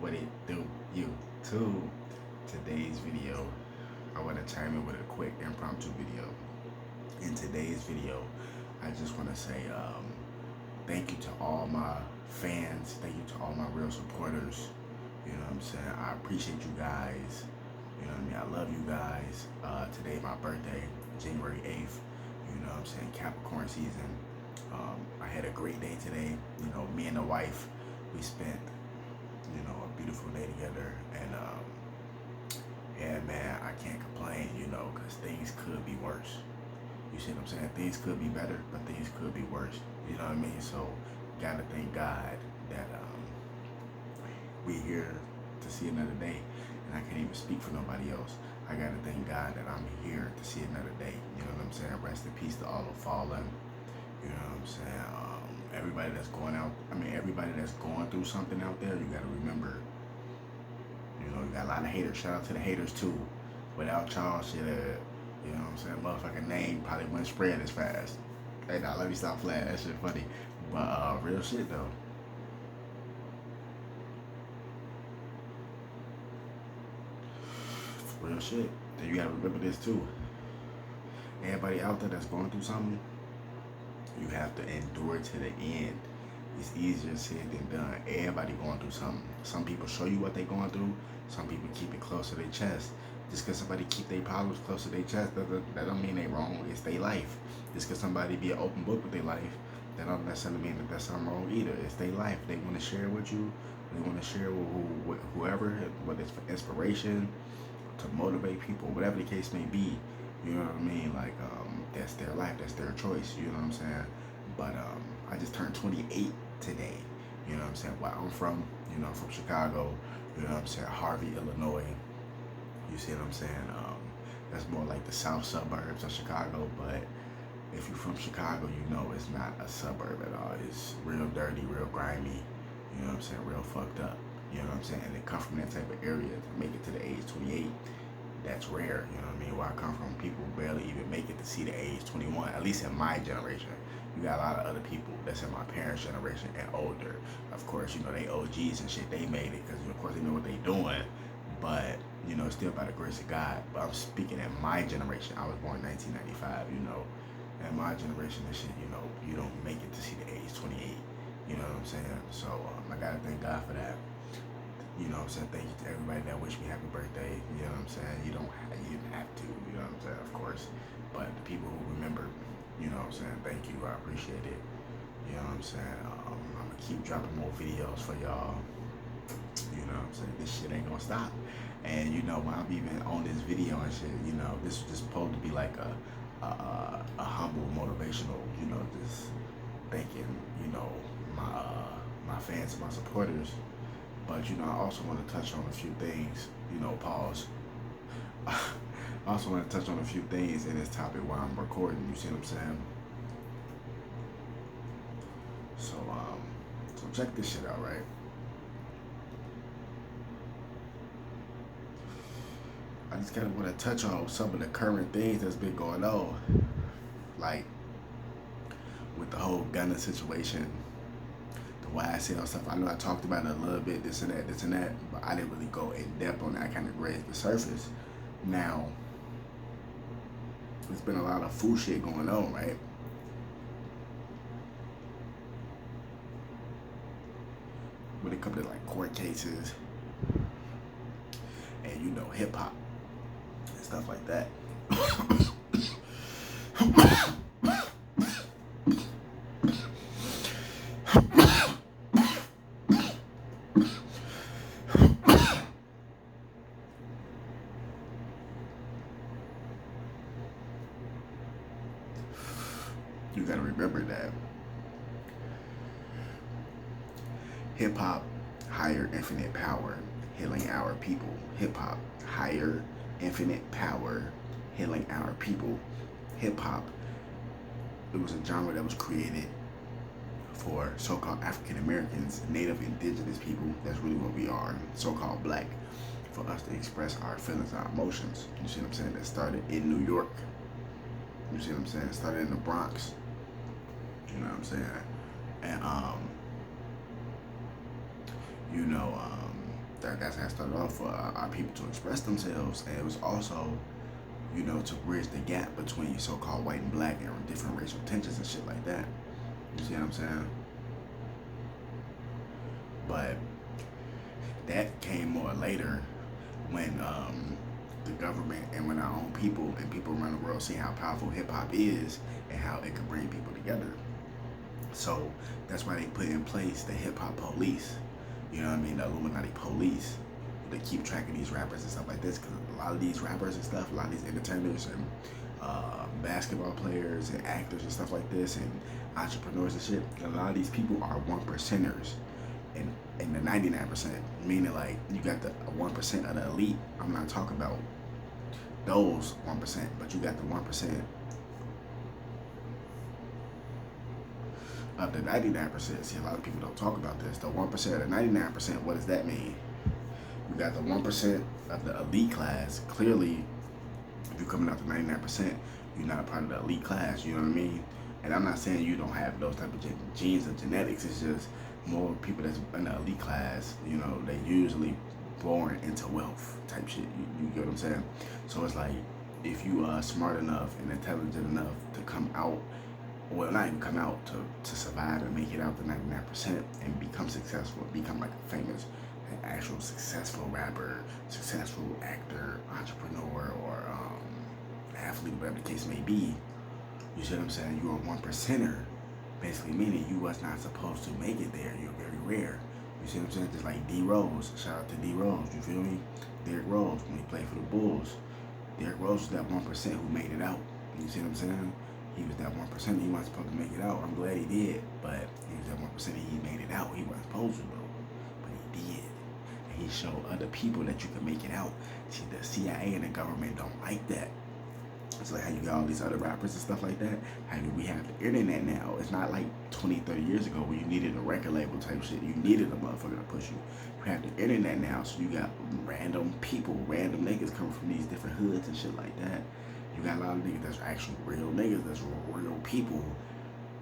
What it do, YouTube? Today's video, I want to chime in with a quick impromptu video. In today's video, I just want to say thank you to all my fans. Thank you to all my real supporters. You know what I'm saying? I appreciate you guys. You know what I mean? I love you guys. Today my birthday, January 8th. You know what I'm saying? Capricorn season. I had a great day today. You know, me and the wife, we spent, a beautiful day together. And, yeah, man, I can't complain, because things could be worse. You see what I'm saying? Things could be better, but things could be worse. You know what I mean? So, gotta thank God that we here to see another day. And I can't even speak for nobody else. I gotta thank God that I'm here to see another day. You know what I'm saying? Rest in peace to all the fallen. You know what I'm saying? Everybody that's everybody that's going through something out there, you gotta remember, you got a lot of haters. Shout out to the haters too. Without y'all, shit, you know what I'm saying? Motherfucking name probably wouldn't spread as fast. Hey, now let me stop playing. That shit funny. But real shit though. Real shit. And you gotta remember this too. Everybody out there that's going through something, you have to endure to the end. It's easier said than done. Everybody going through something. Some people show you what they going through. Some people keep it close to their chest. Just because somebody keep their problems close to their chest, that don't mean they wrong. It's their life. Just because somebody be an open book with their life, that don't necessarily mean that that's something wrong either. It's their life. They want to share with you. They want to share with whoever, whether it's for inspiration, to motivate people, whatever the case may be. You know what I mean? Like, that's their life. That's their choice. You know what I'm saying? But I just turned 28 today. You know what I'm saying? Where I'm from, I'm from Chicago. You know what I'm saying? Harvey, Illinois. You see what I'm saying? That's more like the south suburbs of Chicago. But if you're from Chicago, it's not a suburb at all. It's real dirty, real grimy. You know what I'm saying? Real fucked up. You know what I'm saying? And they come from that type of area to make it to the age 28. That's rare, you know what I mean? Where I come from, people barely even make it to see the age 21, at least in my generation. You got a lot of other people that's in my parents' generation and older. Of course, they OGs and shit, they made it because, of course, they know what they doing. But, still by the grace of God. But I'm speaking in my generation. I was born in 1995, In my generation and shit, you don't make it to see the age 28. You know what I'm saying? So, I gotta thank God for that. You know what I'm saying? Thank you to everybody that wished me happy birthday. You know what I'm saying? You didn't have to, you know what I'm saying? Of course. But the people who remember, you know what I'm saying? Thank you. I appreciate it. You know what I'm saying? I'm going to keep dropping more videos for y'all. You know what I'm saying? This shit ain't going to stop. And, when I'm even on this video and shit, this is just supposed to be like a humble, motivational, just thanking, my fans and my supporters. But, I also want to touch on a few things, pause. I also want to touch on a few things in this topic while I'm recording, you see what I'm saying? So check this shit out, right? I just kind of want to touch on some of the current things that's been going on. Like, with the whole Gunna situation, YSL stuff. I know I talked about it a little bit, this and that, but I didn't really go in depth on that. I kind of grazed the surface. Now, there's been a lot of fool shit going on, right? When it comes to like court cases and hip hop and stuff like that. You gotta remember that hip hop, higher infinite power, healing our people. Hip hop, higher infinite power, healing our people. Hip hop, it was a genre that was created for so-called African Americans, Native Indigenous people. That's really what we are, so-called black, for us to express our feelings, our emotions. You see what I'm saying? That started in New York. You see what I'm saying? It started in the Bronx. You know what I'm saying? And That's how it started off for our people to express themselves, and it was also, you know, to bridge the gap between so-called white and black and different racial tensions and shit like that. You see what I'm saying? But that came more later when the government and when our own people and people around the world see how powerful hip-hop is and how it can bring people together. So that's why they put in place the hip-hop police, you know what I mean, the Illuminati police, to keep track of these rappers and stuff like this, because a lot of these rappers and stuff, a lot of these entertainers and basketball players and actors and stuff like this and entrepreneurs and shit, a lot of these people are 1%ers and the 99%, meaning like you got the 1% of the elite. I'm not talking about those 1%, but you got the 1% of the 99%. See, a lot of people don't talk about this. The 1% of the 99%, what does that mean? You got the 1% of the elite class. Clearly, if you're coming out to 99%, you're not a part of the elite class, you know what I mean? And I'm not saying you don't have those type of genes or genetics. It's just more people that's in the elite class, you know, they usually born into wealth type shit. You get what I'm saying? So it's like, if you are smart enough and intelligent enough to come out, well, not even come out, to survive and make it out to 99% and become successful, become like a famous, an actual successful rapper, successful actor, entrepreneur, or athlete, whatever the case may be. You see what I'm saying? You're a 1%er, basically meaning you was not supposed to make it there. You're very rare. You see what I'm saying? Just like D Rose. Shout out to D Rose. You feel me? Derrick Rose, when he played for the Bulls. Derrick Rose was that 1% who made it out. You see what I'm saying? He was that 1%. He wasn't supposed to make it out. I'm glad he did, but he was that 1%. He made it out. He wasn't supposed to though, but he did. And he showed other people that you can make it out. See, the CIA and the government don't like that. It's like how you got all these other rappers and stuff like that. How we have the internet now. It's not like 20, 30 years ago where you needed a record label type shit. You needed a motherfucker to push you. You have the internet now, so you got random people, random niggas coming from these different hoods and shit like that. You got a lot of niggas that's actually real niggas, that's real people.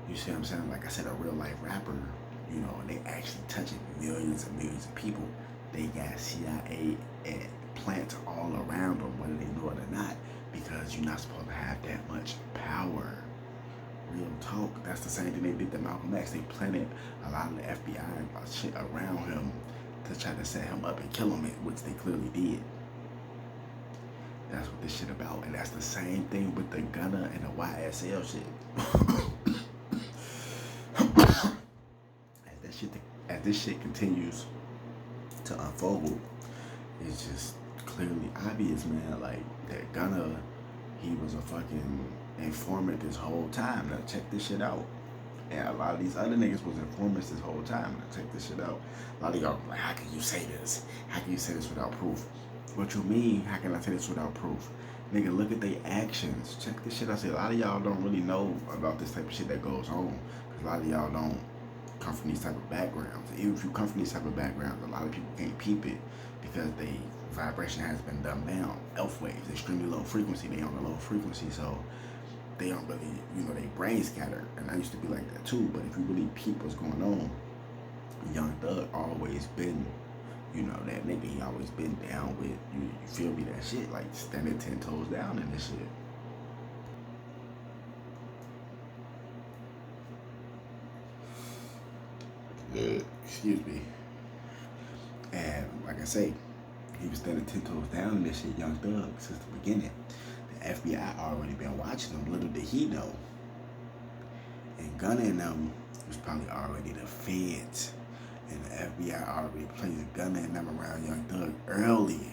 You see what I'm saying? Like I said, a real life rapper, you know, and they actually touching millions and millions of people. They got CIA and plants all around them, whether they know it or not, because you're not supposed to have that much power. Real talk. That's the same thing they did to Malcolm X. They planted a lot of the FBI and shit around him to try to set him up and kill him, which they clearly did. That's what this shit about. And that's the same thing with the Gunna and the YSL shit. As this shit continues to unfold, it's just clearly obvious, man, like that Gunna, he was a fucking informant this whole time. Now check this shit out. And a lot of these other niggas was informants this whole time. Now check this shit out. A lot of y'all like, how can you say this? How can you say this without proof? What you mean, how can I say this without proof? Nigga, look at their actions. Check this shit out. See, a lot of y'all don't really know about this type of shit that goes on. Because a lot of y'all don't come from these type of backgrounds. Even if you come from these type of backgrounds, a lot of people can't peep it because they vibration has been dumbed down. Elf waves, extremely low frequency. They on a low frequency, so they don't really, you know, they brain scattered. And I used to be like that too. But if you really peep what's going on, Young Thug always been, you know, that nigga. He always been down with you. You feel me? That shit, like standing 10 toes down in this shit. Excuse me. And like I say, he was standing 10 toes down in this shit, Young Thug, since the beginning. The FBI already been watching him. Little did he know. And Gunna and them was probably already the feds. And the FBI already placed Gunna and them around Young Thug early.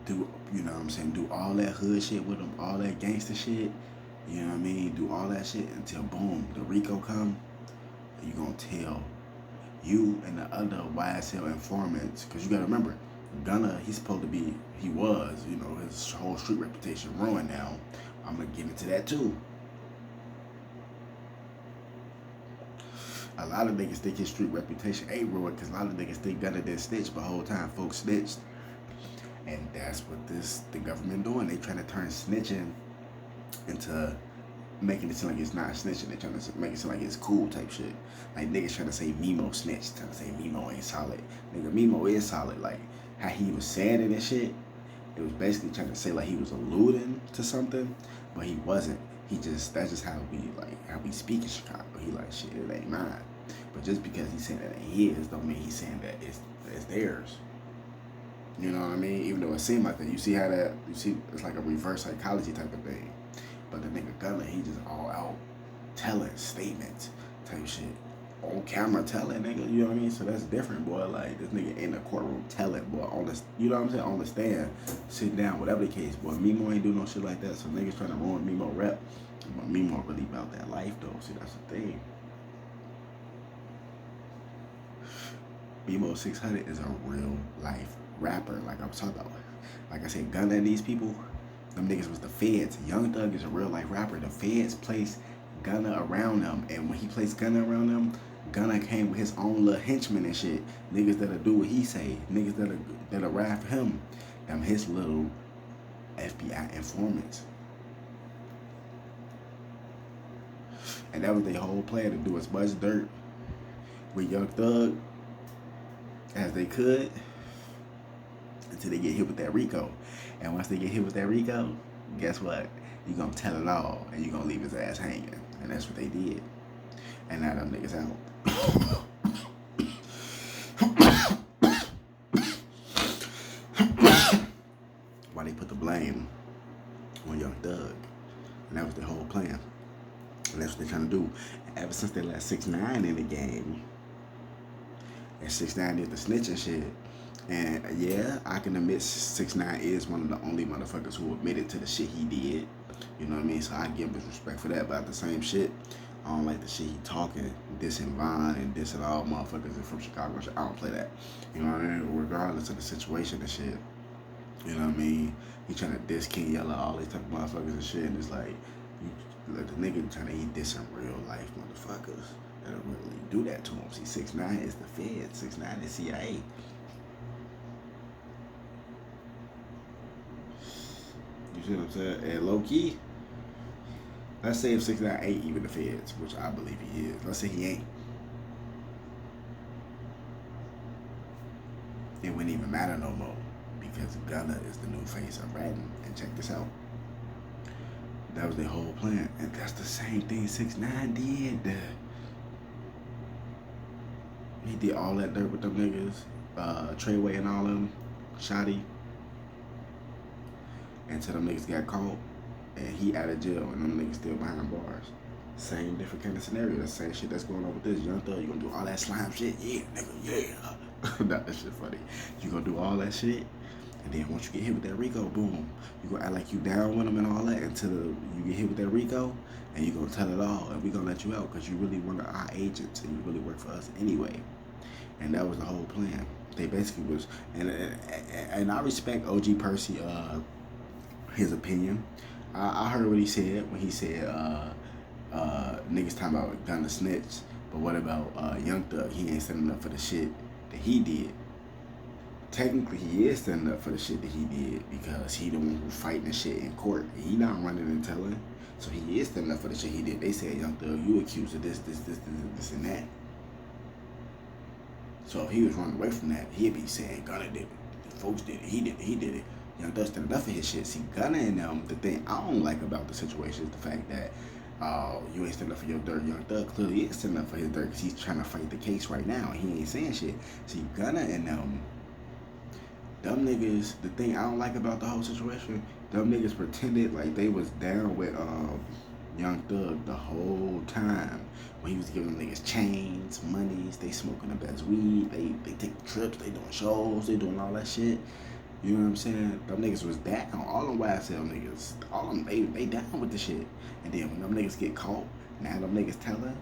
Do, you know what I'm saying? Do all that hood shit with him, all that gangster shit. You know what I mean? Do all that shit until boom, the Rico come. You gonna tell you and the other YSL informants, because you gotta remember, Gunna, he's supposed to be, he was, you know, his whole street reputation ruined now. I'm gonna get into that too. A lot of niggas think his street reputation ain't ruined because a lot of niggas think Gunna didn't snitch, but the whole time folks snitched. And that's what the government doing. They trying to turn snitching into making it seem like it's not snitching. They're trying to make it seem like it's cool type shit. Like niggas trying to say Mimo snitched, trying to say Mimo ain't solid. Nigga, Mimo is solid. Like how he was saying it and shit. It was basically trying to say like he was alluding to something, but he wasn't. That's just how we speak in Chicago. He like shit, it ain't mine. But just because he's saying that it ain't his, don't mean he's saying that it's theirs. You know what I mean? Even though it seemed like that. You see it's like a reverse psychology type of thing. But the nigga Gunna, he just all out telling statements type shit. On camera telling, nigga, you know what I mean? So that's different, boy. Like, this nigga in the courtroom telling, boy, on the, you know what I'm saying? On the stand, sitting down, whatever the case, boy. Mimo ain't do no shit like that, so niggas trying to ruin Mimo rep. But Mimo really about that life, though. See, that's the thing. Mimo 600 is a real life rapper, like I was talking about. Like I said, Gunna and these people, them niggas was the feds. Young Thug is a real life rapper. The feds placed Gunna around them, and when he placed Gunna around them, Gunna came with his own little henchmen and shit. Niggas that'll do what he say. Niggas that'll ride for him. Them his little FBI informants. And that was their whole plan, to do as much dirt with Young Thug as they could until they get hit with that Rico. And once they get hit with that Rico, guess what? You're gonna tell it all and you're gonna leave his ass hanging. And that's what they did. And now them niggas out. Why they put the blame on Young Thug. And that was their whole plan. And that's what they're trying to do. Ever since they let 6ix9ine in the game, and 6ix9ine did the snitching shit. And yeah, I can admit 6ix9ine is one of the only motherfuckers who admitted to the shit he did. You know what I mean? So I give him his respect for that. But at the same shit, I don't like the shit he talking, dissing Vaughn and dissing all motherfuckers from Chicago. I don't play that. You know what I mean? Regardless of the situation and shit. You know what I mean? He trying to diss King Yella, all these type of motherfuckers and shit. And it's like the nigga trying to eat dissing real life motherfuckers. They don't really do that to him. See, 6ix9ine is the Fed. 6ix9ine is CIA. You see what I'm saying? And low key, let's say if 6ix9ine ain't even the Feds, which I believe he is. Let's say he ain't. It wouldn't even matter no more because Gunna is the new face of ratting. And check this out. That was their whole plan. And that's the same thing 6ix9ine did. He did all that dirt with them niggas. Treyway and all them. Shotty. Until them niggas got caught. And he out of jail and them niggas still behind bars. Same different kind of scenario. The same shit that's going on with this. Young Thug, you gonna do all that slime shit? Yeah, nigga, yeah. That shit funny. You gonna do all that shit, and then once you get hit with that Rico, boom. You gonna act like you down with them and all that until you get hit with that Rico, and you gonna tell it all, and we gonna let you out because you really one of our agents and you really work for us anyway. And that was the whole plan. They basically was, and I respect OG Percy, his opinion. I heard what he said when he said niggas talking about Gunna snitch, but what about Young Thug? He ain't standing up for the shit that he did. Technically, he is standing up for the shit that he did because he the one who fighting the shit in court. He not running and telling, so he is standing up for the shit he did. They said, Young Thug, you accused of this, and that. So if he was running away from that, he'd be saying Gunna did it, the folks did it, he did it. Young Thug standing up for his shit. See, Gunna and the thing I don't like about the situation is the fact that you ain't standing up for your dirt. Young Thug clearly is standing up for his dirt because he's trying to fight the case right now. And he ain't saying shit. See, Gunna and them niggas, the thing I don't like about the whole situation, them niggas pretended like they was down with Young Thug the whole time. When he was giving them niggas chains, monies, they smoking the best weed, they take trips, they doing shows, they doing all that shit. You know what I'm saying? Them niggas was down. All them YSL niggas, all them, they down with the shit. And then when them niggas get caught, now them niggas telling,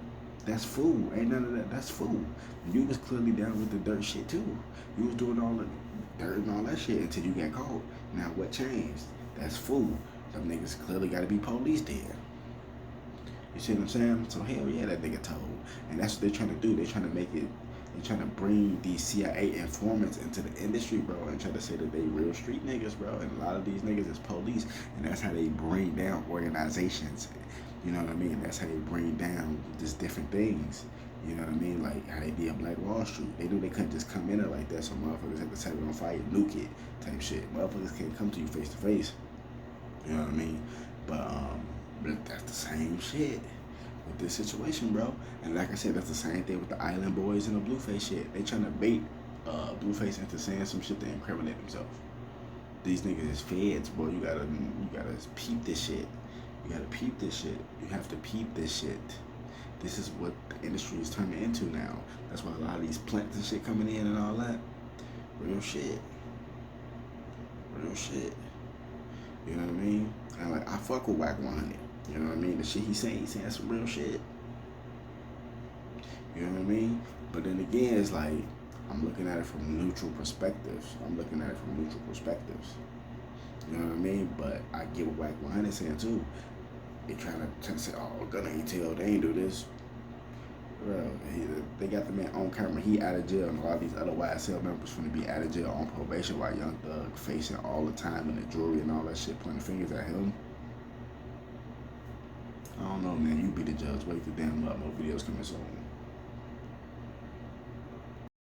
that's fool. Ain't none of that. That's fool. You was clearly down with the dirt shit too. You was doing all the dirt and all that shit until you got caught. Now what changed? That's fool. Them niggas clearly gotta be police there. You see what I'm saying? So hell yeah, that nigga told. And that's what they're trying to do. They're trying to make it, they're trying to bring these CIA informants into the industry, bro, and try to say that they real street niggas, bro. And a lot of these niggas is police. And that's how they bring down organizations You know what I mean? That's how they bring down just different things. You know what I mean? Like how they did Black Wall Street. They knew they couldn't just come in there like that, so motherfuckers had to set it on fire, nuke it, type shit. Motherfuckers can't come to you face to face. You know what I mean? But that's the same shit with this situation, bro. And like I said, that's the same thing with the Island Boys and the Blueface shit. They trying to bait Blueface into saying some shit to incriminate themselves. These niggas is feds, bro. You gotta peep this shit. You gotta peep this shit. You have to peep this shit. This is what the industry is turning into now. That's why a lot of these plants and shit coming in and all that. Real shit. Real shit. You know what I mean? And like, I fuck with Wack 100. You know what I mean? The shit he's saying some real shit. You know what I mean? But then again, it's like, I'm looking at it from neutral perspectives. You know what I mean? But I get what Wack 100 saying too. They trying to say, oh, Gunna ain't tell, they ain't do this. Bro, they got the man on camera. He out of jail, and a lot of these other YSL members finna be out of jail on probation while Young Thug facing all the time in the jury and all that shit, pointing fingers at him. I don't know, man. You be the judge. Wake the damn up. More videos coming soon.